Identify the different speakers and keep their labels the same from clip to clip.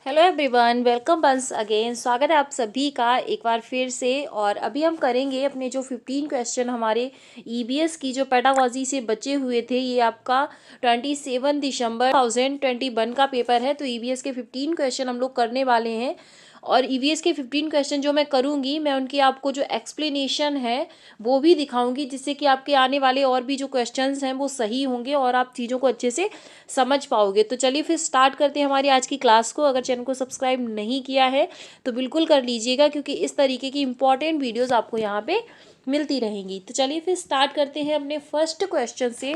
Speaker 1: Hello everyone, welcome once again. स्वागत है आप सभी का एक बार फिर से। और अभी हम करेंगे अपने जो 15 क्वेश्चन हमारे ईबीएस की जो पेडागोजी से बचे हुए थे। ये आपका 27 दिसंबर 2021 का पेपर है। तो ईबीएस के 15 क्वेश्चन हम लोग करने वाले हैं। और ईवीएस के 15 क्वेश्चन जो मैं करूँगी, मैं उनकी आपको जो एक्सप्लेनेशन है वो भी दिखाऊंगी, जिससे कि आपके आने वाले और भी जो क्वेश्चंस हैं वो सही होंगे और आप चीज़ों को अच्छे से समझ पाओगे। तो चलिए फिर स्टार्ट करते हैं हमारी आज की क्लास को। अगर चैनल को सब्सक्राइब नहीं किया है तो बिल्कुल कर लीजिएगा, क्योंकि इस तरीके की इंपॉर्टेंट वीडियोज़ आपको यहाँ पर मिलती रहेंगी। तो चलिए फिर स्टार्ट करते हैं अपने फर्स्ट क्वेश्चन से।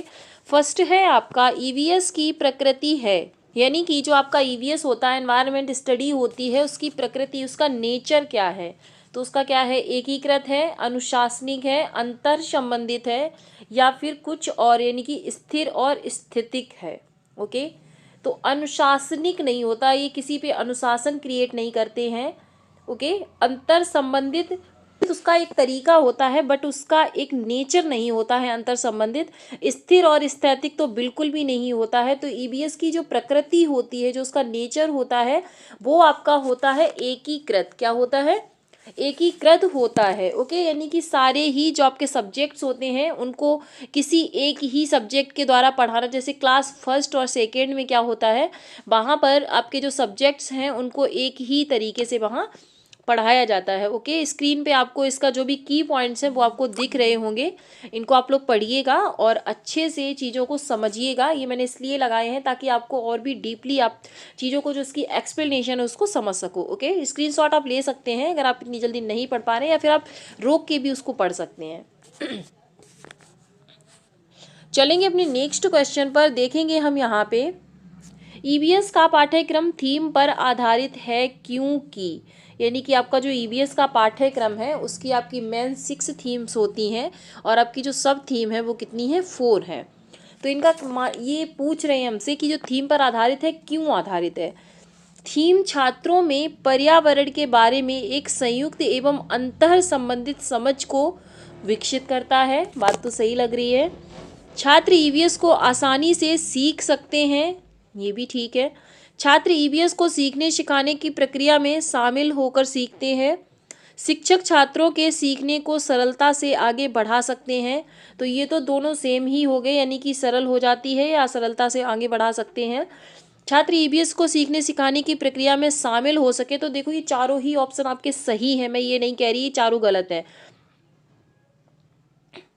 Speaker 1: फर्स्ट है आपका, ईवीएस की प्रकृति है, यानी कि जो आपका ईवीएस होता है, एनवायरनमेंट स्टडी होती है, उसकी प्रकृति, उसका नेचर क्या है। तो उसका क्या है, एकीकृत है, अनुशासनिक है, अंतर संबंधित है, या फिर कुछ और, यानी कि स्थिर और स्थितिक है। ओके, तो अनुशासनिक नहीं होता, ये किसी पे अनुशासन क्रिएट नहीं करते हैं। ओके, अंतर संबंधित उसका एक तरीका होता है, बट उसका एक नेचर नहीं होता है अंतर संबंधित। स्थिर और स्थैतिक तो बिल्कुल भी नहीं होता है। तो ईबीएस की जो प्रकृति होती है, जो उसका नेचर होता है, वो आपका होता है एकीकृत। क्या होता है, एकीकृत होता है। ओके, यानी कि सारे ही जो आपके सब्जेक्ट्स होते हैं उनको किसी एक ही सब्जेक्ट के द्वारा पढ़ाना। जैसे क्लास फर्स्ट और सेकेंड में क्या होता है, वहाँ पर आपके जो सब्जेक्ट्स हैं उनको एक ही तरीके से वहाँ पढ़ाया जाता है। ओके, स्क्रीन पे आपको इसका जो भी की पॉइंट्स हैं वो आपको दिख रहे होंगे। इनको आप लोग पढ़िएगा और अच्छे से चीज़ों को समझिएगा। ये मैंने इसलिए लगाए हैं ताकि आपको और भी डीपली आप चीज़ों को, जो इसकी एक्सप्लेनेशन है, उसको समझ सको। ओके, स्क्रीनशॉट आप ले सकते हैं अगर आप इतनी जल्दी नहीं पढ़ पा रहे हैं, या फिर आप रोक के भी उसको पढ़ सकते हैं। चलेंगे अपने नेक्स्ट क्वेश्चन पर। देखेंगे हम यहाँ पे, ईबीएस का पाठ्यक्रम थीम पर आधारित है क्योंकि, यानी कि आपका जो ईबीएस का पाठ्यक्रम है उसकी आपकी मेन 6 थीम्स होती हैं, और आपकी जो सब थीम है वो कितनी है, 4 है। तो इनका ये पूछ रहे हैं हमसे कि जो थीम पर आधारित है, क्यों आधारित है। थीम छात्रों में पर्यावरण के बारे में एक संयुक्त एवं अंतः संबंधित समझ को विकसित करता है। बात तो सही लग रही है। छात्र ईवीएस को आसानी से सीख सकते हैं, ये भी ठीक है। छात्र ईवीएस को सीखने सिखाने की प्रक्रिया में शामिल होकर सीखते हैं। शिक्षक छात्रों के सीखने को सरलता से आगे बढ़ा सकते हैं। तो ये तो दोनों सेम ही हो गए, यानी कि सरल हो जाती है या सरलता से आगे बढ़ा सकते हैं। छात्र ईवीएस को सीखने सिखाने की प्रक्रिया में शामिल हो सके। तो देखो, ये चारों ही ऑप्शन आपके सही हैं, मैं ये नहीं कह रही चारों गलत है,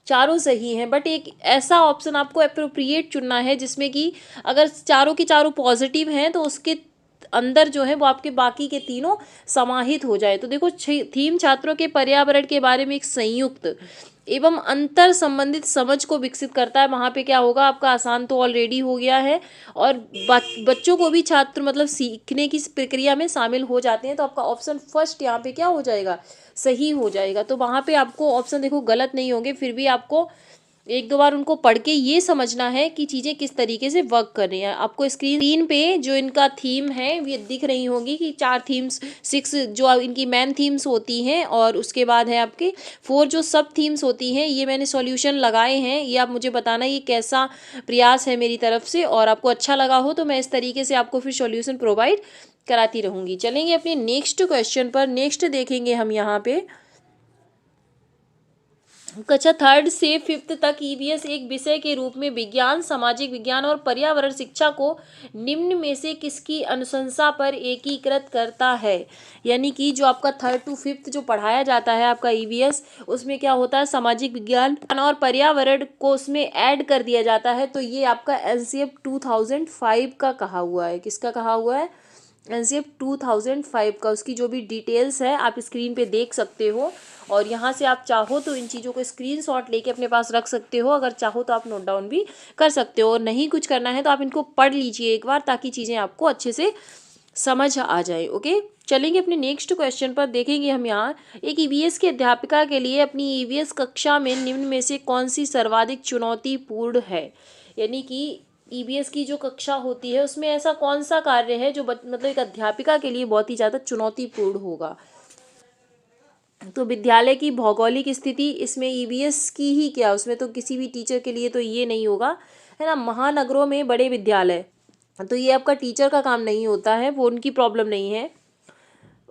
Speaker 1: चारों सही हैं। बट एक ऐसा ऑप्शन आपको अप्रोप्रिएट चुनना है जिसमें कि अगर चारों की चारों पॉजिटिव हैं तो उसके अंदर जो है वो आपके बाकी के तीनों समाहित हो जाए। तो देखो, थीम छात्रों के पर्यावरण के बारे में एक संयुक्त एवं अंतर संबंधित समझ को विकसित करता है। वहाँ पे क्या होगा, आपका आसान तो ऑलरेडी हो गया है, और बच्चों को भी छात्र मतलब सीखने की प्रक्रिया में शामिल हो जाते हैं। तो आपका ऑप्शन फर्स्ट यहाँ पे क्या हो जाएगा, सही हो जाएगा। तो वहाँ पे आपको ऑप्शन देखो गलत नहीं होंगे, फिर भी आपको एक दो बार उनको पढ़ के ये समझना है कि चीज़ें किस तरीके से वर्क कर रही हैं। आपको स्क्रीन पे जो इनका थीम है ये दिख रही होंगी कि 4 थीम्स, 6 जो इनकी मेन थीम्स होती हैं, और उसके बाद है आपके 4 जो सब थीम्स होती हैं। ये मैंने सॉल्यूशन लगाए हैं, ये आप मुझे बताना ये कैसा प्रयास है मेरी तरफ से, और आपको अच्छा लगा हो तो मैं इस तरीके से आपको फिर सॉल्यूशन प्रोवाइड कराती रहूँगी। चलेंगे अपने नेक्स्ट क्वेश्चन पर। नेक्स्ट देखेंगे हम यहाँ पे, कक्षा 3 से 5 तक ईवीएस एक विषय के रूप में विज्ञान, सामाजिक विज्ञान और पर्यावरण शिक्षा को निम्न में से किसकी अनुशंसा पर एकीकृत करता है। यानी कि जो आपका 3rd to 5th जो पढ़ाया जाता है आपका ईवीएस, उसमें क्या होता है, सामाजिक विज्ञान और पर्यावरण को उसमें ऐड कर दिया जाता है। तो ये आपका एनसीएफ 2005 का कहा हुआ है। किसका कहा हुआ है, एनसीएफ 2005 का। उसकी जो भी डिटेल्स है आप स्क्रीन पे देख सकते हो, और यहाँ से आप चाहो तो इन चीज़ों को स्क्रीनशॉट लेके अपने पास रख सकते हो। अगर चाहो तो आप नोट डाउन भी कर सकते हो, और नहीं कुछ करना है तो आप इनको पढ़ लीजिए एक बार, ताकि चीज़ें आपको अच्छे से समझ आ जाए। ओके, चलेंगे अपने नेक्स्ट क्वेश्चन पर। देखेंगे हम यहाँ, एक ईवीएस की अध्यापिका के लिए अपनी ईवीएस कक्षा में निम्न में से कौन सी सर्वाधिक चुनौतीपूर्ण है। यानी कि ईवीएस की जो कक्षा होती है उसमें ऐसा कौन सा कार्य है जो मतलब एक अध्यापिका के लिए बहुत ही ज़्यादा चुनौतीपूर्ण होगा। तो विद्यालय की भौगोलिक स्थिति, इसमें ईवीएस की ही क्या, उसमें तो किसी भी टीचर के लिए तो ये नहीं होगा, है ना। महानगरों में बड़े विद्यालय, तो ये आपका टीचर का काम नहीं होता है, वो उनकी प्रॉब्लम नहीं है।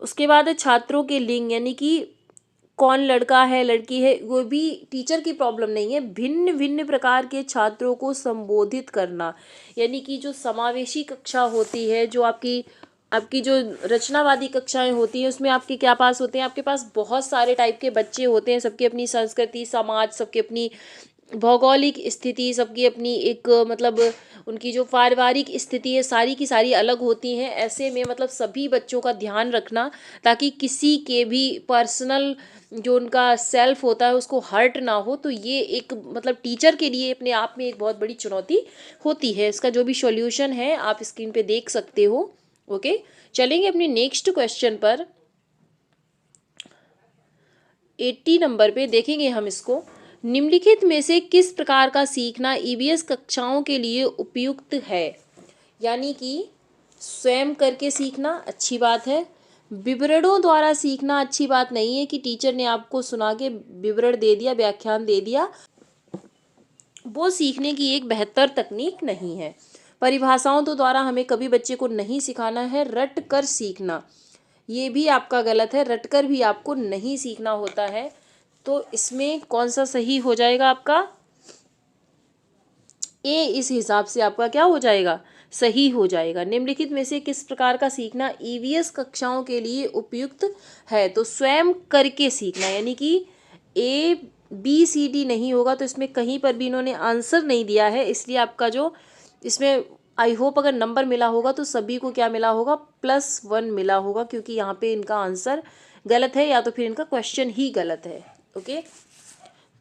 Speaker 1: उसके बाद है छात्रों के लिंग, यानी कि कौन लड़का है लड़की है, वो भी टीचर की प्रॉब्लम नहीं है। भिन्न भिन्न प्रकार के छात्रों को संबोधित करना, यानी कि जो समावेशी कक्षा होती है, जो आपकी आपकी जो रचनावादी कक्षाएं होती हैं, उसमें आपके क्या पास होते हैं, आपके पास बहुत सारे टाइप के बच्चे होते हैं, सबकी अपनी संस्कृति, समाज, सबकी अपनी भौगोलिक स्थिति, सबकी अपनी एक मतलब उनकी जो पारिवारिक स्थिति है, सारी की सारी अलग होती हैं। ऐसे में मतलब सभी बच्चों का ध्यान रखना, ताकि किसी के भी पर्सनल जो उनका सेल्फ होता है उसको हर्ट ना हो, तो ये एक मतलब टीचर के लिए अपने आप में एक बहुत बड़ी चुनौती होती है। इसका जो भी सॉल्यूशन है आप स्क्रीन पे देख सकते हो। ओके, चलेंगे अपने नेक्स्ट क्वेश्चन पर। 80 नंबर पे देखेंगे हम इसको। निम्नलिखित में से किस प्रकार का सीखना ईवीएस कक्षाओं के लिए उपयुक्त है? यानी कि स्वयं करके सीखना अच्छी बात है, विवरणों द्वारा सीखना अच्छी बात नहीं है कि टीचर ने आपको सुना के विवरण दे दिया, व्याख्यान दे दिया, वो सीखने की एक बेहतर तकनीक नहीं है। परिभाषाओं तो द्वारा हमें कभी बच्चे को नहीं सिखाना है। रट कर सीखना, ये भी आपका गलत है, रटकर भी आपको नहीं सीखना होता है। तो इसमें कौन सा सही हो जाएगा आपका? ए इस हिसाब से आपका क्या हो जाएगा? सही हो जाएगा। निम्नलिखित में से किस प्रकार का सीखना ईवीएस कक्षाओं के लिए उपयुक्त है? तो स्वयं करके सीखना, यानी कि ए बी सी डी नहीं होगा, तो इसमें कहीं पर भी इन्होंने आंसर नहीं दिया है, इसलिए आपका जो इसमें आई होप अगर नंबर मिला होगा तो सभी को क्या मिला होगा? +1 मिला होगा, क्योंकि यहाँ पे इनका आंसर गलत है या तो फिर इनका क्वेश्चन ही गलत है। ओके,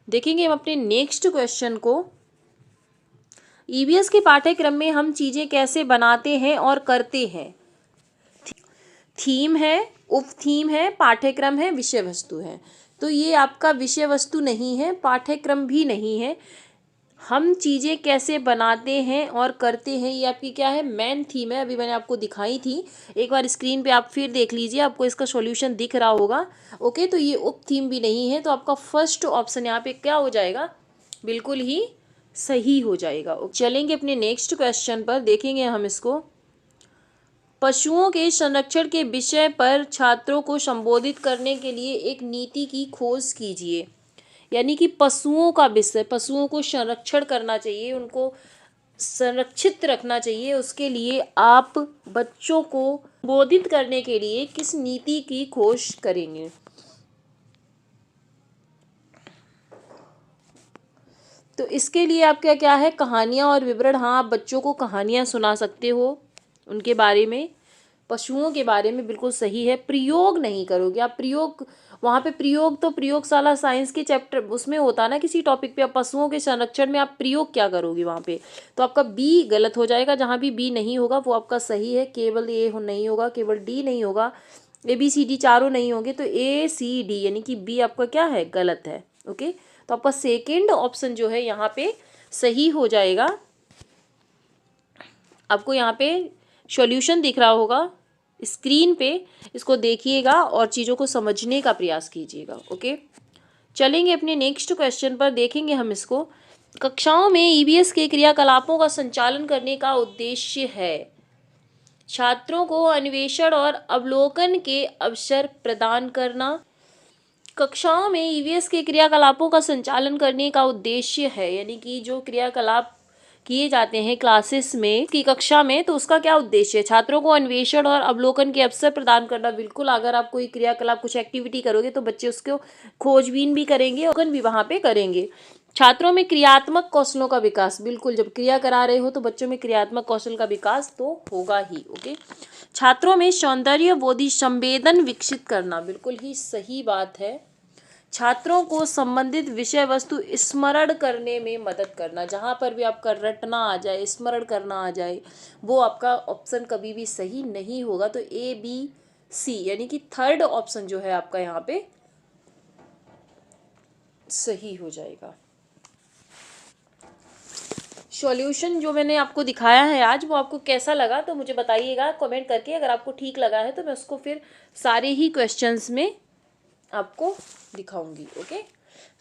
Speaker 1: देखेंगे हम अपने नेक्स्ट क्वेश्चन को। ईवीएस के पाठ्यक्रम में हम चीज़ें कैसे बनाते हैं और करते हैं? थीम है, उप थीम है, पाठ्यक्रम है, विषय वस्तु है। तो ये आपका विषय वस्तु नहीं है, पाठ्यक्रम भी नहीं है। हम चीज़ें कैसे बनाते हैं और करते हैं, ये आपकी क्या है? मेन थीम है। अभी मैंने आपको दिखाई थी, एक बार स्क्रीन पे आप फिर देख लीजिए, आपको इसका सॉल्यूशन दिख रहा होगा। ओके, तो ये उप थीम भी नहीं है, तो आपका फर्स्ट ऑप्शन यहाँ पे क्या हो जाएगा? बिल्कुल ही सही हो जाएगा। चलेंगे अपने नेक्स्ट क्वेश्चन पर, देखेंगे हम इसको। पशुओं के संरक्षण के विषय पर छात्रों को संबोधित करने के लिए एक नीति की खोज कीजिए। यानी कि पशुओं का विषय, पशुओं को संरक्षण करना चाहिए, उनको संरक्षित रखना चाहिए, उसके लिए आप बच्चों को संबोधित करने के लिए किस नीति की खोज करेंगे? तो इसके लिए आपका क्या है? कहानियाँ और विवरण। हाँ, आप बच्चों को कहानियाँ सुना सकते हो उनके बारे में, पशुओं के बारे में, बिल्कुल सही है। प्रयोग नहीं करोगे आप, प्रयोग वहाँ पे प्रयोग तो प्रयोगशाला साइंस के चैप्टर उसमें होता ना किसी टॉपिक पे, अब पशुओं के संरक्षण में आप प्रयोग क्या करोगे वहाँ पे? तो आपका बी गलत हो जाएगा। जहाँ भी बी नहीं होगा वो आपका सही है। केवल ए नहीं होगा, केवल डी नहीं होगा, ए बी सी डी चारों नहीं होंगे, तो ए सी डी यानी कि बी आपका क्या है? गलत है। ओके, तो आपका सेकेंड ऑप्शन जो है यहाँ पे सही हो जाएगा। आपको यहाँ पे सॉल्यूशन दिख रहा होगा स्क्रीन पे, इसको देखिएगा और चीज़ों को समझने का प्रयास कीजिएगा। ओके, चलेंगे अपने नेक्स्ट क्वेश्चन पर, देखेंगे हम इसको। कक्षाओं में ईवीएस के क्रियाकलापों का संचालन करने का उद्देश्य है छात्रों को अन्वेषण और अवलोकन के अवसर प्रदान करना। कक्षाओं में ईवीएस के क्रियाकलापों का संचालन करने का उद्देश्य है, यानी कि जो क्रियाकलाप किए जाते हैं क्लासेस में की कक्षा में, तो उसका क्या उद्देश्य है? छात्रों को अन्वेषण और अवलोकन के अवसर प्रदान करना। बिल्कुल, अगर आप कोई क्रियाकलाप कुछ एक्टिविटी करोगे तो बच्चे उसको खोजबीन भी करेंगे, अवलोकन भी वहाँ पे करेंगे। छात्रों में क्रियात्मक कौशलों का विकास। बिल्कुल, जब क्रिया करा रहे हो तो बच्चों में क्रियात्मक कौशल का विकास तो होगा ही। ओके, छात्रों में सौंदर्य बोधि संवेदन विकसित करना। बिल्कुल ही सही बात है। छात्रों को संबंधित विषय वस्तु स्मरण करने में मदद करना। जहाँ पर भी आपका रटना आ जाए, स्मरण करना आ जाए, वो आपका ऑप्शन कभी भी सही नहीं होगा। तो ए बी सी यानी कि थर्ड ऑप्शन जो है आपका यहाँ पे सही हो जाएगा। सॉल्यूशन जो मैंने आपको दिखाया है आज, वो आपको कैसा लगा तो मुझे बताइएगा कमेंट करके। अगर आपको ठीक लगा है तो मैं उसको फिर सारे ही क्वेश्चंस में आपको दिखाऊंगी। ओके,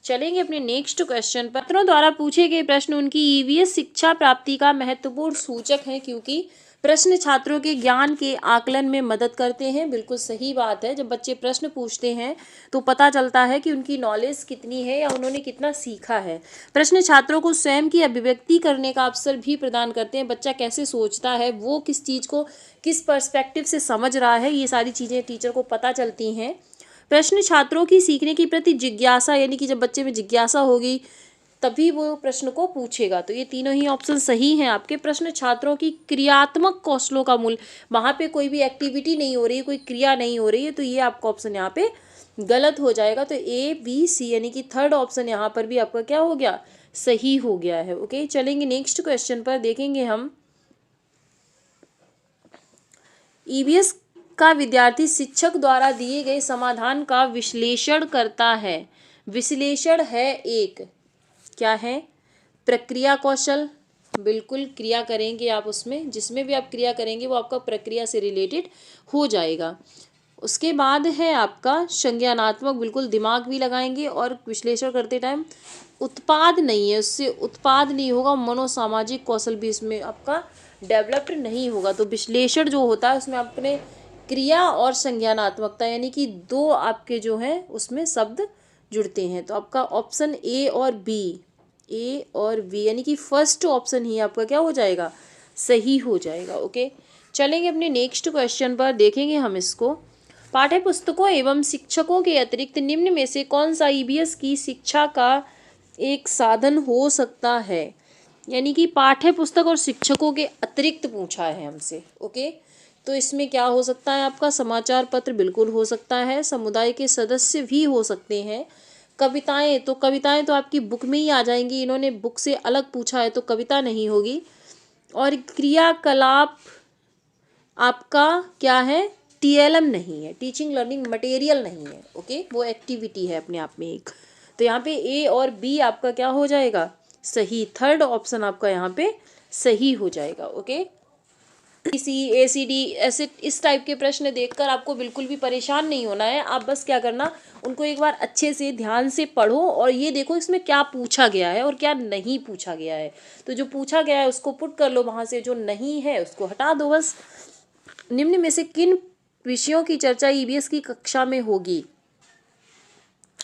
Speaker 1: चलेंगे अपने नेक्स्ट क्वेश्चन पर। छात्रों द्वारा पूछे गए प्रश्न उनकी ईवीएस शिक्षा प्राप्ति का महत्वपूर्ण सूचक है, क्योंकि प्रश्न छात्रों के ज्ञान के आकलन में मदद करते हैं। बिल्कुल सही बात है, जब बच्चे प्रश्न पूछते हैं तो पता चलता है कि उनकी नॉलेज कितनी है या उन्होंने कितना सीखा है। प्रश्न छात्रों को स्वयं की अभिव्यक्ति करने का अवसर भी प्रदान करते हैं। बच्चा कैसे सोचता है, वो किस चीज़ को किस पर्सपेक्टिव से समझ रहा है, ये सारी चीज़ें टीचर को पता चलती हैं। प्रश्न छात्रों की सीखने के प्रति जिज्ञासा, यानी कि जब बच्चे में जिज्ञासा होगी तभी वो प्रश्न को पूछेगा। तो ये तीनों ही ऑप्शन सही हैं आपके। प्रश्न छात्रों की क्रियात्मक कौशलों का मूल्य, वहाँ पे कोई भी एक्टिविटी नहीं हो रही है, कोई क्रिया नहीं हो रही है, तो ये आपका ऑप्शन यहाँ पे गलत हो जाएगा। तो ए बी सी यानी कि थर्ड ऑप्शन यहाँ पर भी आपका क्या हो गया, सही हो गया है। ओके, चलेंगे नेक्स्ट क्वेश्चन पर, देखेंगे हम। ईवीएस का विद्यार्थी शिक्षक द्वारा दिए गए समाधान का विश्लेषण करता है। विश्लेषण है एक, क्या है, प्रक्रिया कौशल। बिल्कुल क्रिया करेंगे आप, उसमें जिसमें भी आप क्रिया करेंगे वो आपका प्रक्रिया से रिलेटेड हो जाएगा। उसके बाद है आपका संज्ञानात्मक, बिल्कुल दिमाग भी लगाएंगे और विश्लेषण करते टाइम उत्पाद नहीं है, उससे उत्पाद नहीं होगा। मनोसामाजिक कौशल भी इसमें आपका डेवलप्ड नहीं होगा। तो विश्लेषण जो होता है उसमें आपने क्रिया और संज्ञानात्मकता यानी कि दो आपके जो हैं उसमें शब्द जुड़ते हैं। तो आपका ऑप्शन ए और बी यानी कि फर्स्ट ऑप्शन ही आपका क्या हो जाएगा, सही हो जाएगा। ओके, चलेंगे अपने नेक्स्ट क्वेश्चन पर, देखेंगे हम इसको। पाठ्य पुस्तकों एवं शिक्षकों के अतिरिक्त निम्न में से कौन सा ईवीएस की शिक्षा का एक साधन हो सकता है। यानी कि पाठ्य पुस्तक और शिक्षकों के अतिरिक्त पूछा है हमसे। ओके, तो इसमें क्या हो सकता है आपका, समाचार पत्र बिल्कुल हो सकता है, समुदाय के सदस्य भी हो सकते हैं, कविताएं तो आपकी बुक में ही आ जाएंगी, इन्होंने बुक से अलग पूछा है तो कविता नहीं होगी। और क्रियाकलाप आपका क्या है, टीएलएम नहीं है, टीचिंग लर्निंग मटेरियल नहीं है। ओके, वो एक्टिविटी है अपने आप में एक। तो यहाँ पे ए और बी आपका क्या हो जाएगा, सही। थर्ड ऑप्शन आपका यहाँ पे सही हो जाएगा। ओके, सी ACD ऐसे इस टाइप के प्रश्न देखकर आपको बिल्कुल भी परेशान नहीं होना है। आप बस क्या करना, उनको एक बार अच्छे से ध्यान से पढ़ो और ये देखो इसमें क्या पूछा गया है और क्या नहीं पूछा गया है। तो जो पूछा गया है उसको पुट कर लो वहाँ से, जो नहीं है उसको हटा दो बस। निम्न में से किन विषयों की चर्चा ईवीएस की कक्षा में होगी।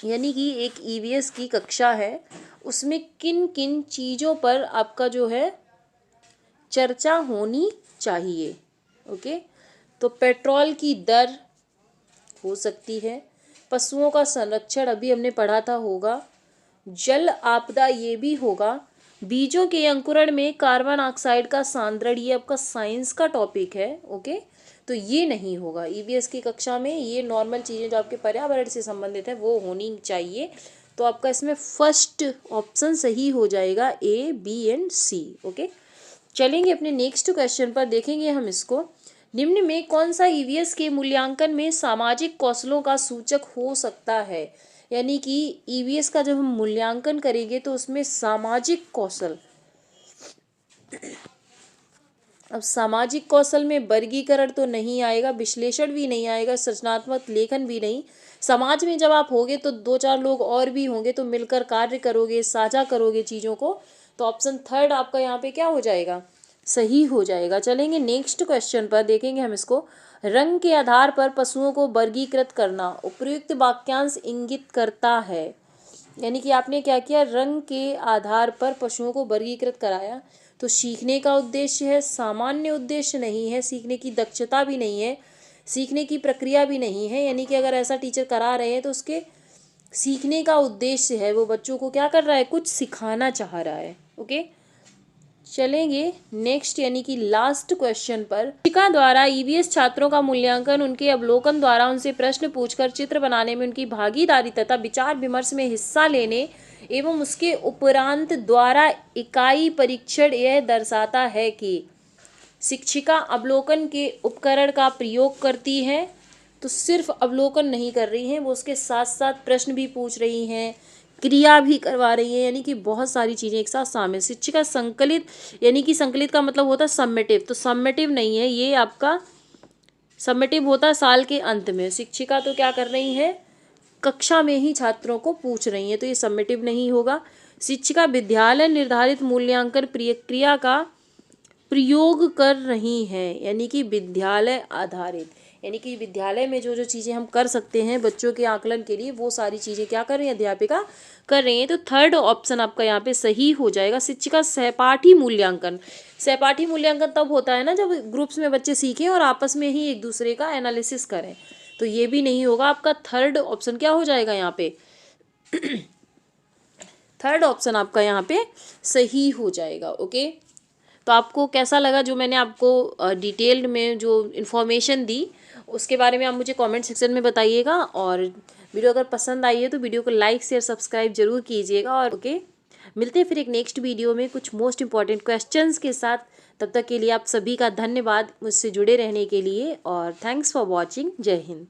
Speaker 1: यानी कि एक ईवीएस की कक्षा है, उसमें किन किन चीज़ों पर आपका जो है चर्चा होनी चाहिए। ओके, तो पेट्रोल की दर हो सकती है, पशुओं का संरक्षण अभी हमने पढ़ा था होगा, जल आपदा ये भी होगा, बीजों के अंकुरण में कार्बन ऑक्साइड का सांद्रण, ये आपका साइंस का टॉपिक है। ओके, तो ये नहीं होगा ईवीएस की कक्षा में। ये नॉर्मल चीज़ें जो आपके पर्यावरण से संबंधित है वो होनी चाहिए। तो आपका इसमें फर्स्ट ऑप्शन सही हो जाएगा, A, B and C। Okay, चलेंगे अपने नेक्स्ट क्वेश्चन पर, देखेंगे हम इसको। निम्न में कौन सा ईवीएस के मूल्यांकन में सामाजिक कौशलों का सूचक हो सकता है। यानी कि ईवीएस का जब हम मूल्यांकन करेंगे तो उसमें सामाजिक कौशल, अब सामाजिक कौशल में वर्गीकरण तो नहीं आएगा, विश्लेषण भी नहीं आएगा, सृजनात्मक लेखन भी नहीं। समाज में जब आप होगे तो दो चार लोग और भी होंगे तो मिलकर कार्य करोगे, साझा करोगे चीज़ों को। तो ऑप्शन थर्ड आपका यहाँ पे क्या हो जाएगा, सही हो जाएगा। चलेंगे नेक्स्ट क्वेश्चन पर, देखेंगे हम इसको। रंग के आधार पर पशुओं को वर्गीकृत करना उपयुक्त वाक्यांश इंगित करता है। यानी कि आपने क्या किया, रंग के आधार पर पशुओं को वर्गीकृत कराया। तो सीखने का उद्देश्य है, सामान्य उद्देश्य नहीं है, सीखने की दक्षता भी नहीं है, सीखने की प्रक्रिया भी नहीं है। यानी कि अगर ऐसा टीचर करा रहे हैं तो उसके सीखने का उद्देश्य है, वो बच्चों को क्या कर रहा है, कुछ सिखाना चाह रहा है। ओके, चलेंगे नेक्स्ट यानी कि लास्ट क्वेश्चन पर। शिक्षिका द्वारा ईवीएस छात्रों का मूल्यांकन उनके अवलोकन द्वारा उनसे प्रश्न पूछकर चित्र बनाने में उनकी भागीदारी तथा विचार विमर्श में हिस्सा लेने एवं उसके उपरांत द्वारा इकाई परीक्षण यह दर्शाता है कि शिक्षिका अवलोकन के उपकरण का प्रयोग करती है। तो सिर्फ अवलोकन नहीं कर रही हैं, वो उसके साथ साथ प्रश्न भी पूछ रही हैं, क्रिया भी करवा रही है, यानी कि बहुत सारी चीज़ें एक साथ शामिल। शिक्षिका संकलित, यानी कि संकलित का मतलब होता है सम्मेटिव, तो सम्मेटिव नहीं है ये आपका, सम्मेटिव होता है साल के अंत में। शिक्षिका तो क्या कर रही है, कक्षा में ही छात्रों को पूछ रही है, तो ये सम्मेटिव नहीं होगा। शिक्षिका विद्यालय निर्धारित मूल्यांकन प्रक्रिया का प्रयोग कर रही हैं, यानी कि विद्यालय आधारित, यानी कि विद्यालय में जो जो चीज़ें हम कर सकते हैं बच्चों के आकलन के लिए, वो सारी चीज़ें क्या कर रही हैं, अध्यापिका कर रही हैं। तो थर्ड ऑप्शन आपका यहाँ पे सही हो जाएगा। शिक्षिका सहपाठी मूल्यांकन, सहपाठी मूल्यांकन तब होता है ना जब ग्रुप्स में बच्चे सीखें और आपस में ही एक दूसरे का एनालिसिस करें, तो ये भी नहीं होगा। आपका थर्ड ऑप्शन क्या हो जाएगा यहाँ पे, थर्ड ऑप्शन आपका यहाँ पे सही हो जाएगा। ओके, तो आपको कैसा लगा जो मैंने आपको डिटेल्ड में जो इन्फॉर्मेशन दी, उसके बारे में आप मुझे कमेंट सेक्शन में बताइएगा। और वीडियो अगर पसंद आई है तो वीडियो को लाइक शेयर सब्सक्राइब जरूर कीजिएगा। और ओके, मिलते हैं फिर एक नेक्स्ट वीडियो में कुछ मोस्ट इंपॉर्टेंट क्वेश्चंस के साथ। तब तक के लिए आप सभी का धन्यवाद मुझसे जुड़े रहने के लिए, और थैंक्स फॉर वॉचिंग। जय हिंद।